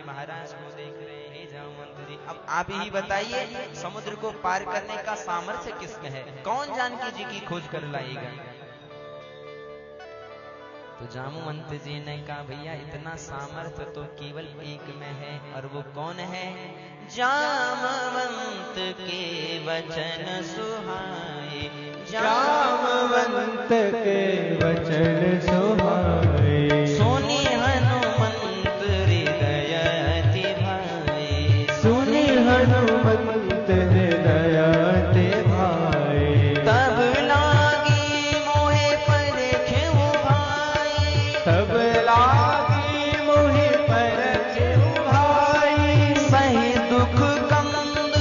जी महाराज को देख रहे हैं। हे जामवंत जी, अब आप ही बताइए, समुद्र को पार करने का सामर्थ्य किसमें है? कौन जानकी जी की खोज कर लाएगा? तो जामवंत जी ने कहा, भैया इतना सामर्थ्य तो केवल एक में है, और वो कौन है? जामवंत के वचन सुहाए, जामवंत के वचन सुहाए, सुनि हनुमंत हृदय अति भाए, सुनि हनुमंत हृदय अति भाए। तब लागी मोहे परखेउ भाई, तब लागी मोहि परखेउ भाई, सही दुख कंद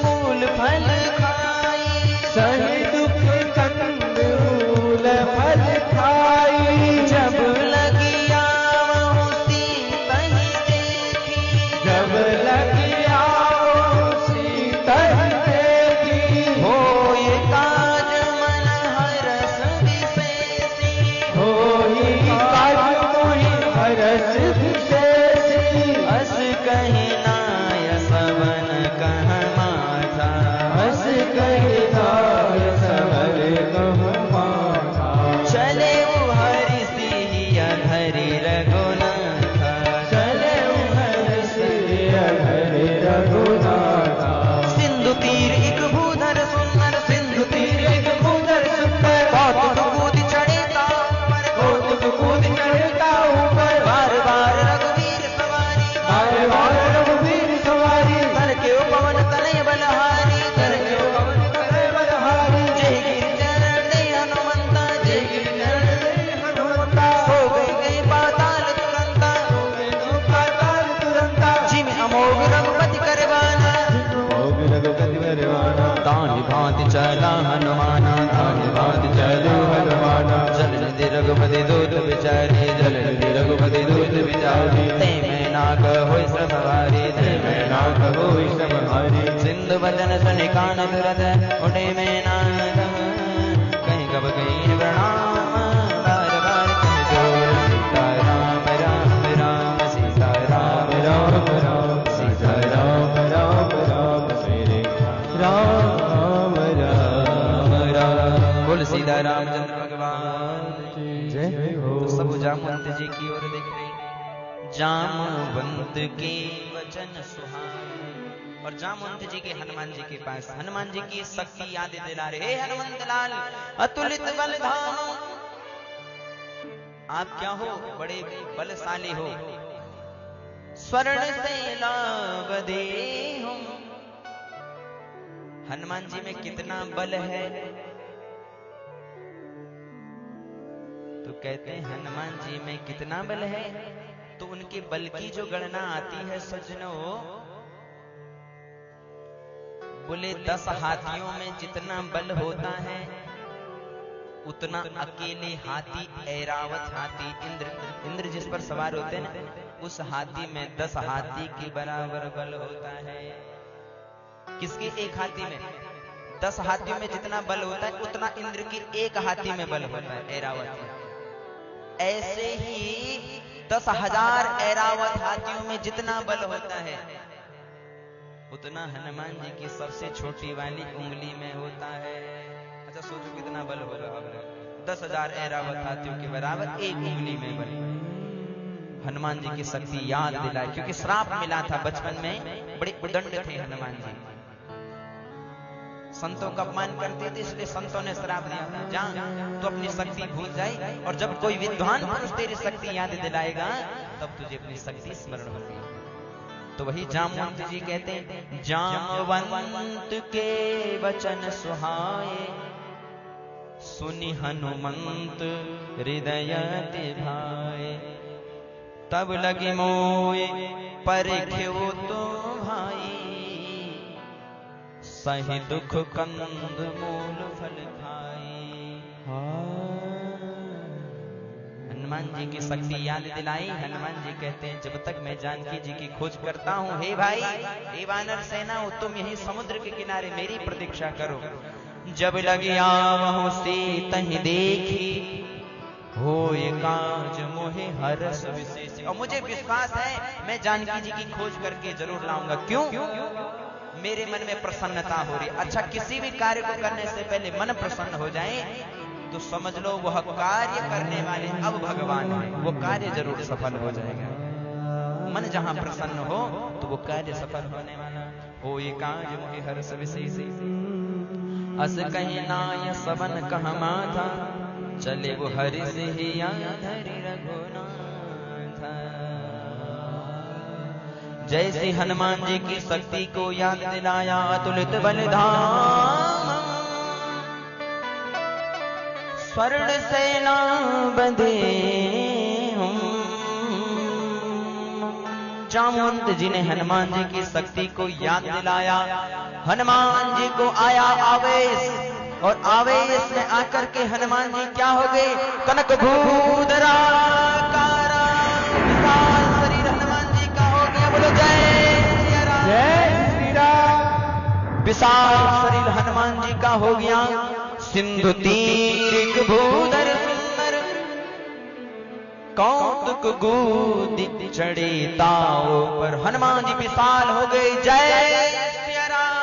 मूल फल खाई, सही दुख कंद मूल फल खाई। जब लगी आवहु सीता ही देखी, जब लगी आओ सीता देखी, होए काज मन हरस विशेषी, होई काज मोहि हरस विशेषी। अस कहि नाय सवन कह माथा, हस कहि नाय सवन कह माथा, चले हरि सिया धरि रघुनाथा, चले हरसिय हरि रघुनाथा। सिंधु तीर एक भूधर सुंदर, सिंधु तीर एक सुंदर सुंदर कौतुक कूद चढ़े तापर, कौतुक कूद चढ़ता ऊपर, बार बार रघुवीर सवारी, बार बार रघुवीर सवारी। तर के पवन तनय बलहारी, तर के पवन करे बलहारी, जय गिर चरण दे हनुमंता, जय गिर चरण दे हनुमंता। हो गए पाताल तुरंता, पाताल तुरंता, जिम अमोघ रघुपति करवाना, भोग रघुपति बरवाना। ताहि भांति चला हनुमाना, ताहि भांति चलो हनुमाना, जल निधि रघुपति दूत विचारी, जल निधि रघुपति दूत विचारी, ते में नाग होय सब भारी, ते में नाग होई सब भारी। सिंधु वचन सुनि कान तुरत, उठे में नाग कहीं कब कहीं प्रणाम, बार बार कह जोर, सीता राम राम राम, सीता राम राम राम सीता राम राम राम, श्री राम राम राम। बोल सीता रामचंद्र भगवान की जय हो। तो सब जामवंत जी की ओर देख रहे हैं। जामवंत के वचन सुहाए, और जामवंत जी के हनुमान जी के पास हनुमान जी की शक्ति याद दिला रहे। हे हनुमंत लाल अतुलित बल धाम, आप क्या हो? बड़े बलशाली हो। स्वर्ण से लाभ दे हो, हनुमान जी में कितना बल है? तो कहते हैं हनुमान जी में कितना बल है? तो उनके बल की जो गणना आती है सज्जनों, बोले 10 हाथियों में जितना बल होता है उतना अकेले हाथी, ऐरावत हाथी, इंद्र जिस पर सवार होते हैं ना, उस हाथी में 10 हाथी के बराबर बल होता है। किसके? एक हाथी में। 10 हाथियों में जितना बल होता है उतना इंद्र की एक हाथी में बल होता है, ऐरावत में। ऐसे ही 10,000 ऐरावत हाथियों में जितना बल होता है उतना हनुमान जी की सबसे छोटी वाली उंगली में होता है। अच्छा सोचो कितना बल होगा। 10,000 ऐरावत हाथियों के बराबर एक उंगली में बल। हनुमान जी की शक्ति याद दिलाए, क्योंकि श्राप मिला था बचपन में, बड़े उदंड थे हनुमान जी, संतों का अपमान करते थे, इसलिए संतों ने श्राप दिया था, जा तो अपनी शक्ति भूल जाए, और जब कोई विद्वान पुरुष तेरी शक्ति याद दिलाएगा तब तुझे अपनी शक्ति स्मरण होगी। तो वही जामवंत जी कहते हैं, जामवंत के वचन सुहाए, सुनि हनुमंत हृदय अति भाए, तब लगी मोय परखेउ तो भाई, सही दुख कंद मूल फल खाई। हनुमान जी की शक्ति याद दिलाई। हनुमान जी कहते हैं, जब तक मैं जानकी जी की खोज करता हूँ, हे भाई, हे वानर सेना, तुम यही समुद्र के किनारे मेरी प्रतीक्षा करो। जब लगी आवहु सीता ही देखी, होए काज मोहे हरस विशेष। और मुझे विश्वास है मैं जानकी जी की खोज करके जरूर लाऊंगा। क्यों? मेरे मन में प्रसन्नता हो रही। अच्छा, किसी भी कार्य को करने से पहले मन प्रसन्न हो जाए तो समझ लो वह कार्य करने वाले अब भगवान है, वो कार्य जरूर सफल हो जाएगा। मन जहां प्रसन्न हो तो वो कार्य सफल होने वाला। हो ये कार्य मोहि हर्ष विशेष अस कहीं नाय सबन कह माथा चले वो हरि से ही धरि रघुनाथ। जैसे हनुमान जी की शक्ति को याद दिलाया अतुलित बलिधाम स्वर्ण सेना बंधे जामवंत जी ने हनुमान जी की शक्ति को याद दिलाया। हनुमान जी को आया आवेश और आवेश में आकर के हनुमान जी क्या हो गए? कनक भूधरा कारा विशाल शरीर हनुमान जी का हो गया। बोलो जय श्री राम। जय श्री राम। विशाल शरीर हनुमान जी का हो गया। सिंधु तीर भूधर सुंदर कौतुक गूदी चढ़े ताओ पर हनुमान जी विशाल हो गए। जय श्री राम।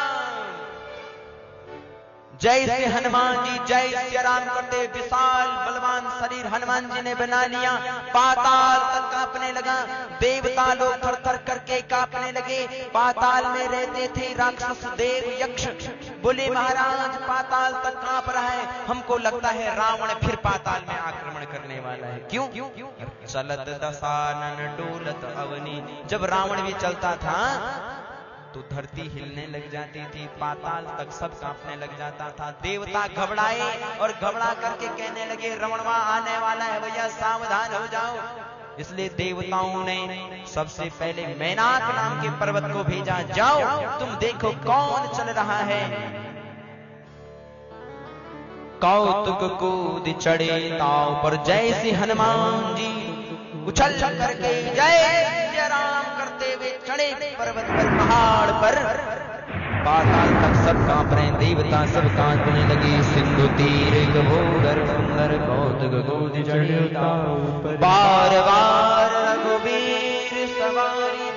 जय श्री हनुमान जी, जय श्री राम करते विशाल बलवान शरीर हनुमान जी ने बना लिया। पाताल तक कांपने लगा, देवता लोग थर थर करके कांपने लगे। पाताल में रहते थे राक्षस देव यक्ष, बोले महाराज पाताल तक कांप रहा है, हमको लगता है रावण फिर पाताल में आक्रमण करने वाला है। क्यों? चलत दशानन डोलत अवनी। जब रावण भी चलता था तो धरती हिलने लग जाती थी, पाताल तक सब कांपने लग जाता था। देवता घबराए और घबरा करके कहने लगे रावणवा आने वाला है भैया, सावधान हो जाओ। इसलिए देवताओं ने सबसे पहले मैनाक नाम के पर्वत को भेजा, जाओ तुम देखो कौन चल रहा है। कौतुक कूद चढ़े ताव पर जैसे हनुमान जी उछल करके जय श्री राम करते हुए चढ़े पर्वत पर, पहाड़ पर। पाताल तक सब कांप रहे, देवता सब कांपने लगे। सिंधु तीर भूधर सुंदर कौतुक कूद चढ़े ताव बार बार रघुवीर सवारी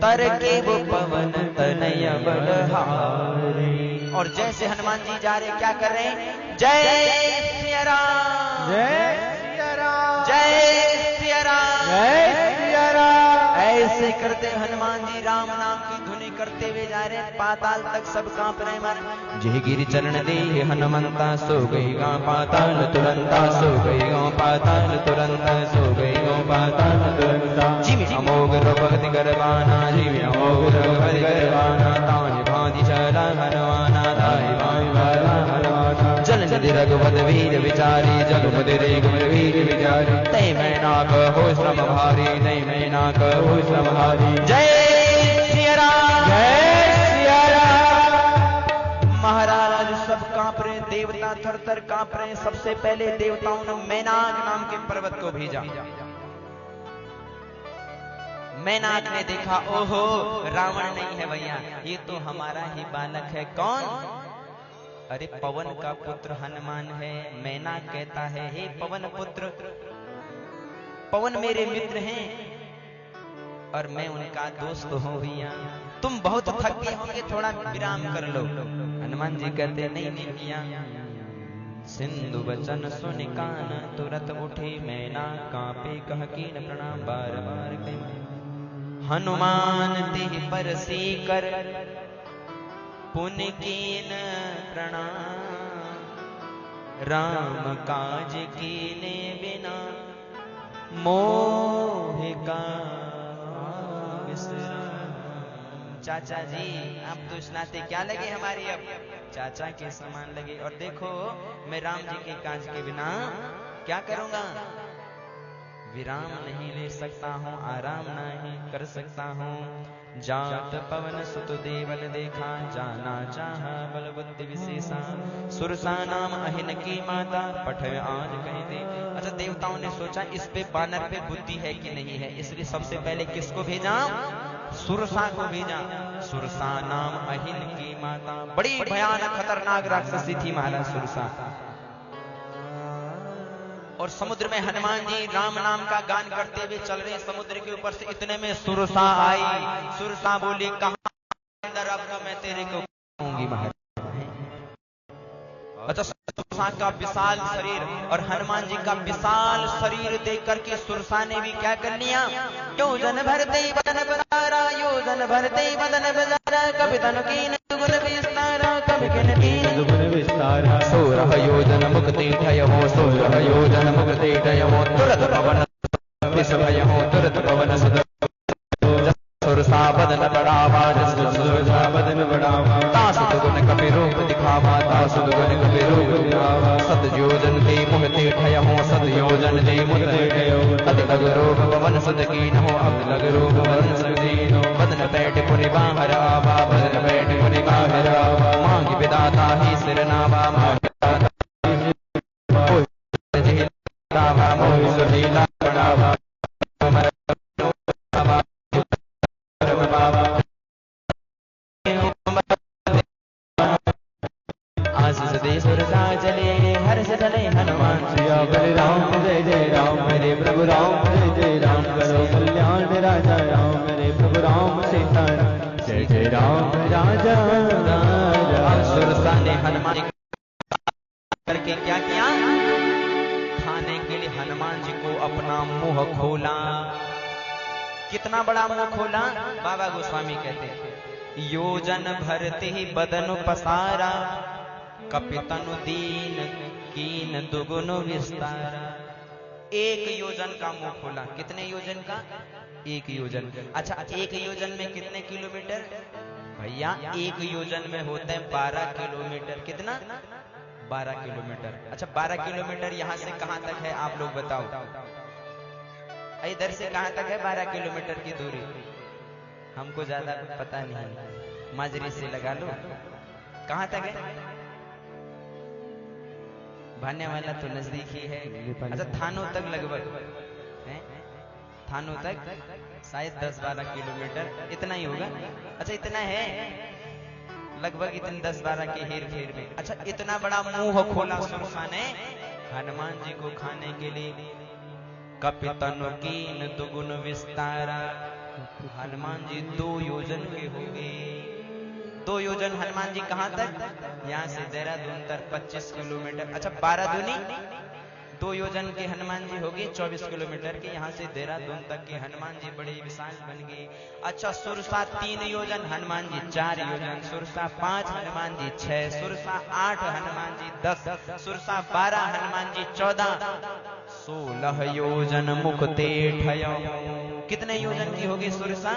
तर के वो पवन तनय बलहारे। और जैसे हनुमान जी जा रहे क्या कर रहे हैं? जय श्री राम, जय श्री राम, जय श्री राम, जय श्री राम। ऐसे करते हनुमान जी राम नाम की धुनी करते हुए जा रहे हैं। पाताल तक सब कांप रहे मारे। जय गिरि चरण दे हनुमंता सो गई गां पाताल तुरंता, सो गई गां पाताल तुरंता, सो गई गां पाताल तुरंता। जिमि अमोघ रघुपति करवाना, जिमि अमोघ रघुपति करवाना, ताहि भांति चला हनुमाना, ताहि भांति चला हनुमाना। जल निधि रघुपति वीर विचारी, जगपति रघुपति वीर विचारी। तै मैं नाक हो श्रम भारी, तै मैं नाक हो श्रम भारी। जय श्री राम, जय श्री राम। महाराज सब कांप रहे, देवता थर थर कांप रहे। सबसे पहले देवताओं ने मैनाक नाम के पर्वत को भेजा। मैनाक ने देखा ओहो रावण नहीं है भैया, ये तो हमारा ही बालक है। कौन? अरे पवन का पुत्र हनुमान है। मैनाक कहता है हे पवन पुत्र, पवन मेरे मित्र हैं और मैं उनका दोस्त हूं भैया। तुम बहुत थक गए होंगे, थोड़ा विराम कर लो। हनुमान जी कहते नहीं नहीं भैया। सिंधु बचन सुन कान तुरंत उठे मैना, कांपे कह कीन प्रणाम बार बार कहे। हनुमान तिह पर सीकर पुण्य कीन प्रणाम, राम काज कीने बिना मोह का विश्राम। चाचा जी आप तो इस नाते क्या लगे हमारी, अब चाचा के समान लगे। और देखो मैं राम जी के काज के बिना क्या करूंगा? विराम नहीं ले सकता हूँ, आराम नहीं कर सकता हूँ। जात पवन सुत देवल देखा, जाना चाह बल बुद्धि विशेषा। सुरसा नाम अहिन की माता, पठ आज कहीं दे। अच्छा देवताओं ने सोचा इस पे बानर पे बुद्धि है कि नहीं है, इसलिए सबसे पहले किसको भेजा? सुरसा को भेजा। सुरसा नाम अहिन की माता, बड़ी भयानक खतरनाक राक्षसी थी महाराज सुरसा। और समुद्र में हनुमान जी राम नाम का गान करते हुए चल रहे समुद्र के ऊपर से। इतने में सुरसा आई। सुरसा बोली कहां अंदर, अब तो मैं तेरे को कहूंगी महाराज। अच्छा, सुरसा का विशाल शरीर और हनुमान जी का विशाल शरीर देख करके सुरसा ने भी क्या कर लिया, योजन भरते बदन बजारा, योजन भरते बदन बजारा, कभी तन कीन दुगुन विस्तारा, कभी किन कीन दुगुन विस्तारा। 16 योजन मुक्ति ठयमो, 16 योजन मुक्ति ठयमो, तुरत पवन विषभयमो, तुरत पवन सुध सुरसा बदन बढ़ावा, सुरसा बदन बढ़ावा, तासु दुगुन कपि रूप दिखावा, तासु दुगुन कपि रूप दिखावा। 7 योजन ते मुहते ठयमो, 7 योजन ते मुहते ठयमो, अति लग रूप पवन सुध कीनहो, अति लग रूप पवन सुध कीनहो। बदन बैठ पुनि बाहर आवा, बदन बैठ पुनि बाहर आवा, मांगी विदाता ही सिर नावा, मांगी विदाता ही सिर नावा, मोहि सुशीला बढ़ावा, आशीष दे सुरसा चले, हर्ष चले हनुमान। सिया बलि राम जय जय राम, मेरे प्रभु राम जय जय राम, करो कल्याण राजा राम, मेरे प्रभु राम सीताराम, जय जय राम राजा राजा। सुरसा ने हनुमान जी करके क्या किया, खाने के लिए हनुमान जी को अपना मुंह खोला। कितना बड़ा मुंह खोला, बाबा गोस्वामी कहते हैं, योजन भरते ही बदन पसारा, कपितनु दीन कीन दुगुन विस्तारा। 1 योजन का मुंह खोला। कितने योजन का, 1 योजन। अच्छा, 1 योजन में कितने किलोमीटर भैया, 1 योजन में होते हैं 12 किलोमीटर। कितना, 12 किलोमीटर। अच्छा, 12 किलोमीटर यहां से कहां तक है आप लोग बताओ, इधर से कहां तक है 12 किलोमीटर की दूरी? हमको ज्यादा पता नहीं, माजरी से लगा लो कहां तक है। भाने वाला तो नजदीक ही है। अच्छा, थानों तक लगभग है, थानों तक शायद 10-12 किलोमीटर इतना ही होगा। अच्छा, इतना है लगभग, इतने 10-12 के हेर फेर में। अच्छा, इतना बड़ा मुंह खोला सुरसा ने हनुमान जी को खाने के लिए। कपितनु कीन दुगुन विस्तारा, हनुमान जी 2 योजन के हो गए। 2 योजन हनुमान जी कहां तक, यहां से देहरादून तक 25 किलोमीटर। अच्छा, 12 दूनी 2 योजन के हनुमान जी हो गए 24 किलोमीटर के। यहां से देहरादून तक के हनुमान जी बड़े विशाल बन गए। अच्छा, सुरसा 3 योजन, हनुमान जी 4 योजन, सुरसा 5, हनुमान जी 6, सुरसा 8, हनुमान जी 10, सुरसा 12, हनुमान जी 14, 16 योजन मुक्ते ठयमो। कितने योजन की होगी सुरसा,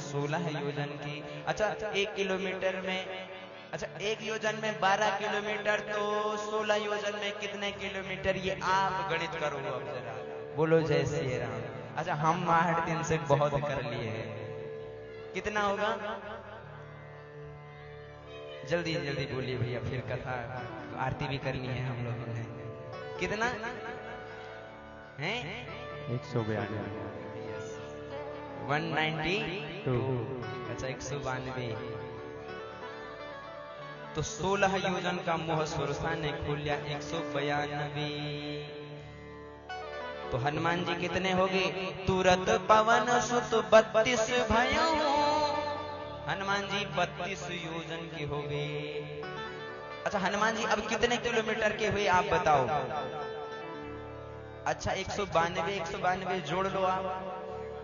16 योजन की। अच्छा, 1 किलोमीटर में, अच्छा 1 योजन में 12 किलोमीटर, तो 16 योजन में कितने किलोमीटर, ये आप गणित करो अब जरा, बोलो जय श्री राम। अच्छा, हम 8 दिन से बहुत कर लिए हैं, कितना होगा, जल्दी जल्दी बोलिए भैया, फिर कथा आरती भी करनी है हम लोगों ने। कितना है, 192, 192। अच्छा, 192। तो 16 योजन का मुंह सुरसा ने खोलिया, 192। तो हनुमान जी कितने हो गए, तुरत पवन सुत 32 भयो। हनुमान जी 32 योजन के हो गए। अच्छा, हनुमान जी अब कितने किलोमीटर के हुए आप बताओ। अच्छा, 192 जोड़ लो आप,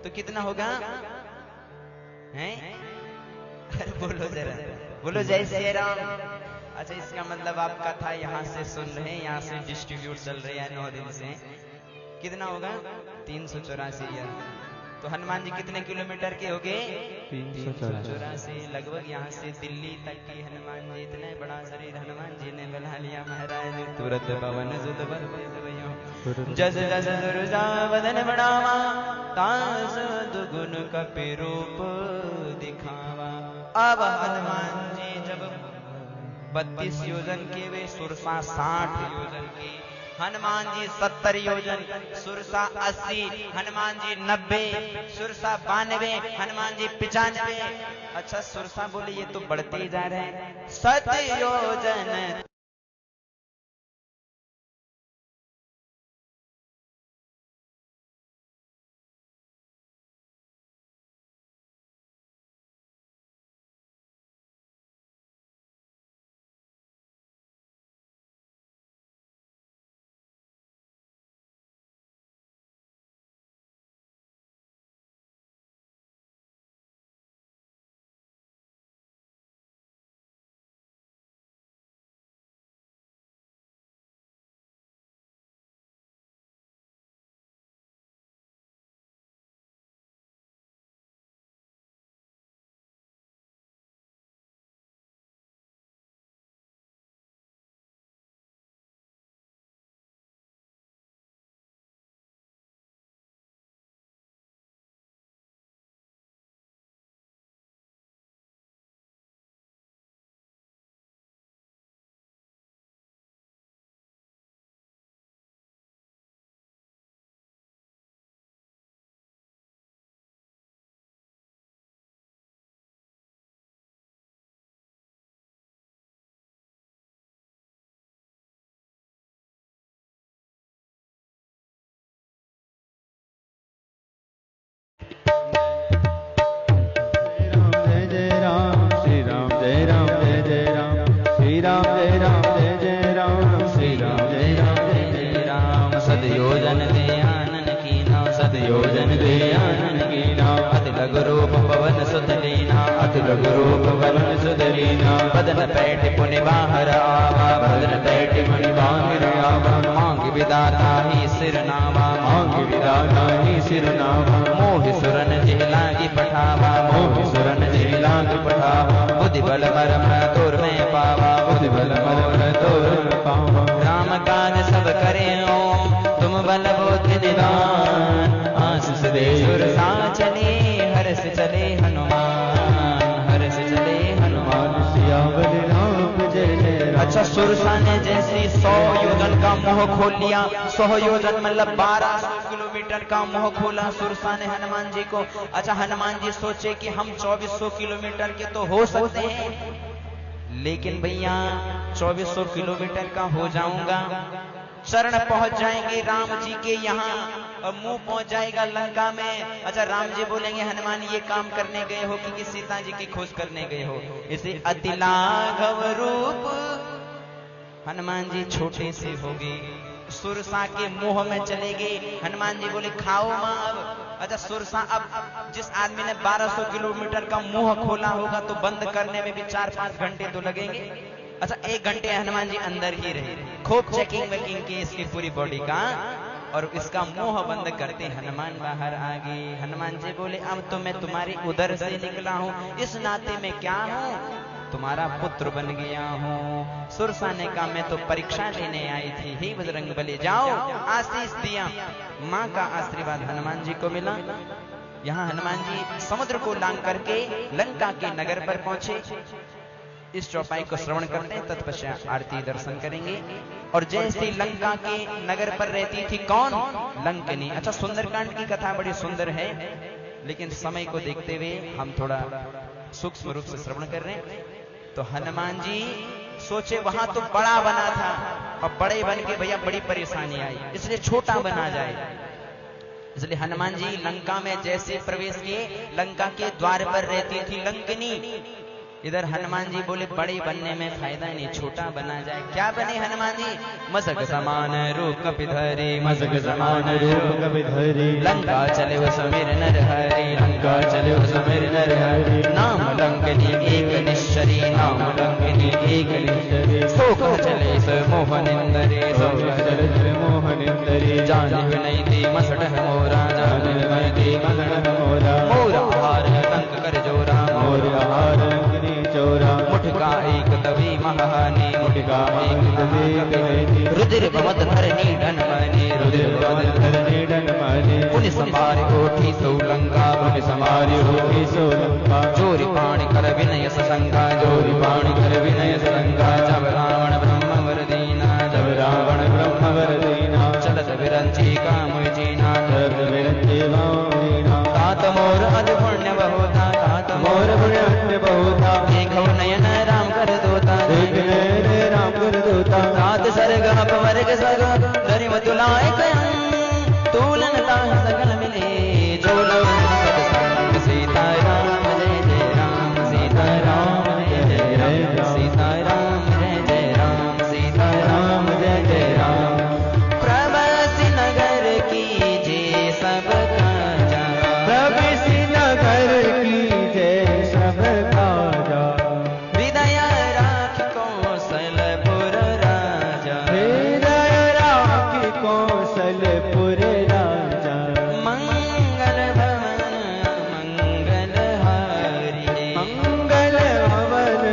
तो कितना होगा हैं? अरे बोलो जरा, बोलो जय श्री राम। अच्छा, इसका मतलब आप कथा यहाँ से सुन रहे हैं, यहाँ से डिस्ट्रीब्यूट चल रही है 9 दिन से। कितना होगा, 384। तो हनुमान जी कितने किलोमीटर के हो गए, 384। लगभग यहाँ से दिल्ली तक की हनुमान जी, इतना बड़ा शरीर हनुमान जी ने बना लिया महाराज। तुरत पवन सुत जस जस सुरसा बदन बढ़ावा, तास दुगुन कपि रूप दिखावा। अब हनुमान जी जब 32 योजन के वे, सुरसा 60 योजन की, हनुमान जी 70 योजन, सुरसा 80, हनुमान जी 90, सुरसा 92, हनुमान जी 95। अच्छा, सुरसा बोले ये तो बढ़ते ही जा रहे हैं। 7 योजन लघु रूप पवन सुत लीना, अति लघु रूप पवन सुत लीना। बदन पैठ पुनि बाहर आवा, बदन पैठ पुनि बाहर आवा। मांग विदाता ही सिर नावा, मांग विदाता ही सिर नावा। मोहि सुरन जिहलागी पठावा, मोहि सुरन जिहलागी पठावा। बुद्धि बल मरम तोर में पावा, बुद्धि बल मरम तोर में पावा। राम काज सब करे ओम, तुम बल बुद्धि निदान। आशीष दे सुरसा चले, हर्ष चले हनुमान, हर्ष चले हनुमान। सियावर राम जय जय राम। अच्छा, सुरसा ने जैसे 100 योजन का मोह खोल लिया, 100 योजन मतलब 1200 किलोमीटर का मोह खोला सुरसा ने हनुमान जी को। अच्छा, हनुमान जी सोचे कि हम 2400 किलोमीटर के तो हो सकते हैं, लेकिन भैया 2400 किलोमीटर का हो जाऊंगा, शरण पहुंच जाएंगे राम जी के यहाँ और मुंह पहुंच जाएगा लंका में। अच्छा, राम जी बोलेंगे हनुमान ये काम करने गए हो कि सीता जी की खोज करने गए हो। इसे अति लाघव रूप हनुमान जी छोटे से हो गए, सुरसा के मुंह में चले गए। हनुमान जी बोले खाओ मां अब। अच्छा, सुरसा अब जिस आदमी ने 1200 किलोमीटर का मुंह खोला होगा तो बंद करने में भी 4-5 घंटे तो लगेंगे। अच्छा, 1 घंटे हनुमान जी अंदर ही रहे, खूब चेकिंग वेकिंग की इसकी पूरी बॉडी का, और इसका मुंह बंद करते हनुमान बाहर आ गए। हनुमान जी बोले अब तो मैं तुम्हारी उदर से निकला हूं, इस नाते में क्या हूं, तुम्हारा पुत्र बन गया हूं। सुरसा ने कहा मैं तो परीक्षा लेने आई थी, हे बजरंग बली जाओ। आशीष दिया, मां का आशीर्वाद हनुमान जी को मिला। यहाँ हनुमान जी समुद्र को लांग करके लंका के नगर पर पहुंचे। इस चौपाई को श्रवण करते हैं, तत्पश्चात आरती दर्शन करेंगे। और जैसे लंका के नगर पर रहती थी कौन, लंकनी। अच्छा, सुंदरकांड की कथा बड़ी सुंदर है, लेकिन समय को देखते हुए हम थोड़ा सूक्ष्म रूप से श्रवण कर रहे हैं। तो हनुमान जी सोचे वहां तो बड़ा बना था, और बड़े बन के भैया बड़ी परेशानी आई, इसलिए छोटा बना जाए। इसलिए हनुमान जी लंका में जैसे प्रवेश किए, लंका के द्वार पर रहती थी लंकनी। इधर हनुमान जी बोले बड़े बनने में फायदा नहीं, छोटा बना जाए। क्या बने हनुमान जी, मसक समान रूप कपिधरे, मसक समान रूप कपिधरे। लंका चले वो समीर नर हरे, लंका चले वो समीर नर हरे। नाम लंकनी एक निश्चरी, नाम लंकनी एक निश्चरी। शोक चले स मोहनिंदरे, शोक चले स मोहनिंदरे। जान नहीं दी मसट मोरा, जान नहीं दी मसट मोरा। मोरा हार लंक कर जोरा, मोरा हार लंकनी चोरा। मुठका एक तभी महानी, मुठका एक तभी महानी। रुधिर भवत धरनी धन माने, रुधिर भवत धरनी धन माने। पुनि समार कोठी सोलंका, पुनि समार कोठी सोलंका। चोरी पाणी कर विनय ससंगा, चोरी पाणी कर विनय ससंगा। जब रावण ब्रह्म वर दीना, जब रावण ब्रह्म वर दीना। चलत विरंची काम जीना, चलत विरंची काम जीना। तात मोर अज पुण्य बहुता, तात मोर पुण्य बहुता। देखो नयन राम कर दोता, देख नयन राम कर दोता। तात सर्ग अपवर्ग सग धरि मतुलाय कयं, तूलन ताह सगल मिले जो लवन सत्संग। सीता राम जय जय राम, सीता राम जय जय राम, सीता राम जय जय राम, सीता राम जय जय राम। प्रभसी नगर की जय सब काजा, प्रभसी नगर की जय सब काजा। हृदय राख कौशलपुर राजा, हृदय राख कौशलपुर राजा। मंगल भवन मंगल हारी, मंगल भवन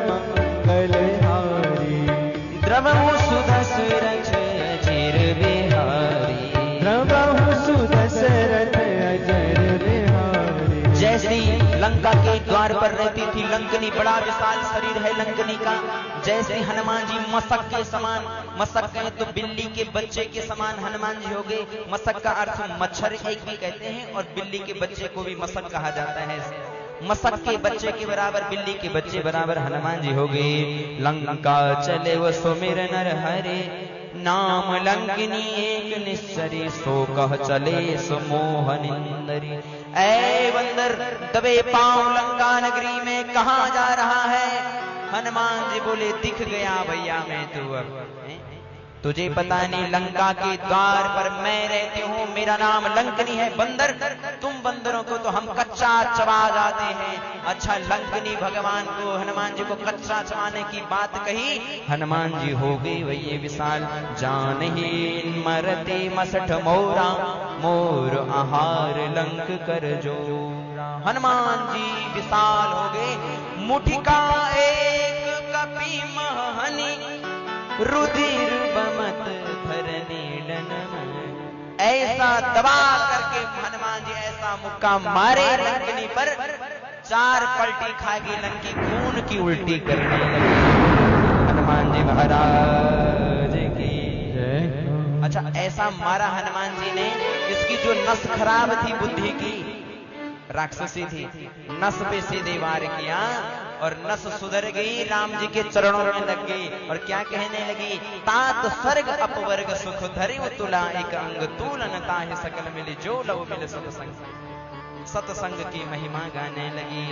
मंगल हारी। द्रवहु सुदशरथ अजिर बिहारी, द्रवहु सुदशरथ अजर बिहारी। जैसी लंका के द्वार पर रहती थी लंकनी, बड़ा विशाल शरीर है लंकनी का। जैसे हनुमान जी मसक के समान, मसक कहें तो बिल्ली के बच्चे के समान हनुमान जी हो गए। मसक का अर्थ मच्छर एक भी कहते हैं, और बिल्ली के बच्चे को भी मसक कहा जाता है। मसक के बच्चे के बराबर, बिल्ली के बच्चे बराबर हनुमान जी हो गए। लंका चले वो सुमिर नर हरे, नाम लंकिनी एक निश्चरी। सो कह चले सुमोहनिंदरी। ऐ बंदर दबे पांव लंका नगरी में कहां जा रहा है। हनुमान जी बोले दिख गया भैया मैं, तू अब तुझे पता नहीं लंका के द्वार पर मैं रहती हूँ, मेरा नाम लंकनी है बंदर, तुम बंदरों को तो हम कच्चा चबा जाते हैं। अच्छा लंकनी भगवान को, हनुमान जी को कच्चा चबाने की बात कही, हनुमान जी हो गई वही विशाल। जानहीन मरते मसठ मोरा, मोर आहार लंक कर जोरा। हनुमान जी विशाल हो गए, मुठिका एक कपि महनी, रुधिर बमत धरनी डनम। ऐसा दबा करके हनुमान जी ऐसा मुक्का मारे लंकनी पर, 4 पलटी खाएगी लंकी खून की उल्टी करने लगी। हनुमान जी महाराज की जय। अच्छा ऐसा मारा हनुमान जी ने, इसकी जो नस खराब थी बुद्धि की, राक्षसी थी, नस पे सीधे वार किया और नस सुधर गई, राम जी के चरणों में लग गई और क्या कहने लगी, तात स्वर्ग अपवर्ग सुख धरि तुला एक अंग, तूलन ताहि सकल मिली जो लव मिल सत्संग। सत्संग की महिमा गाने लगी।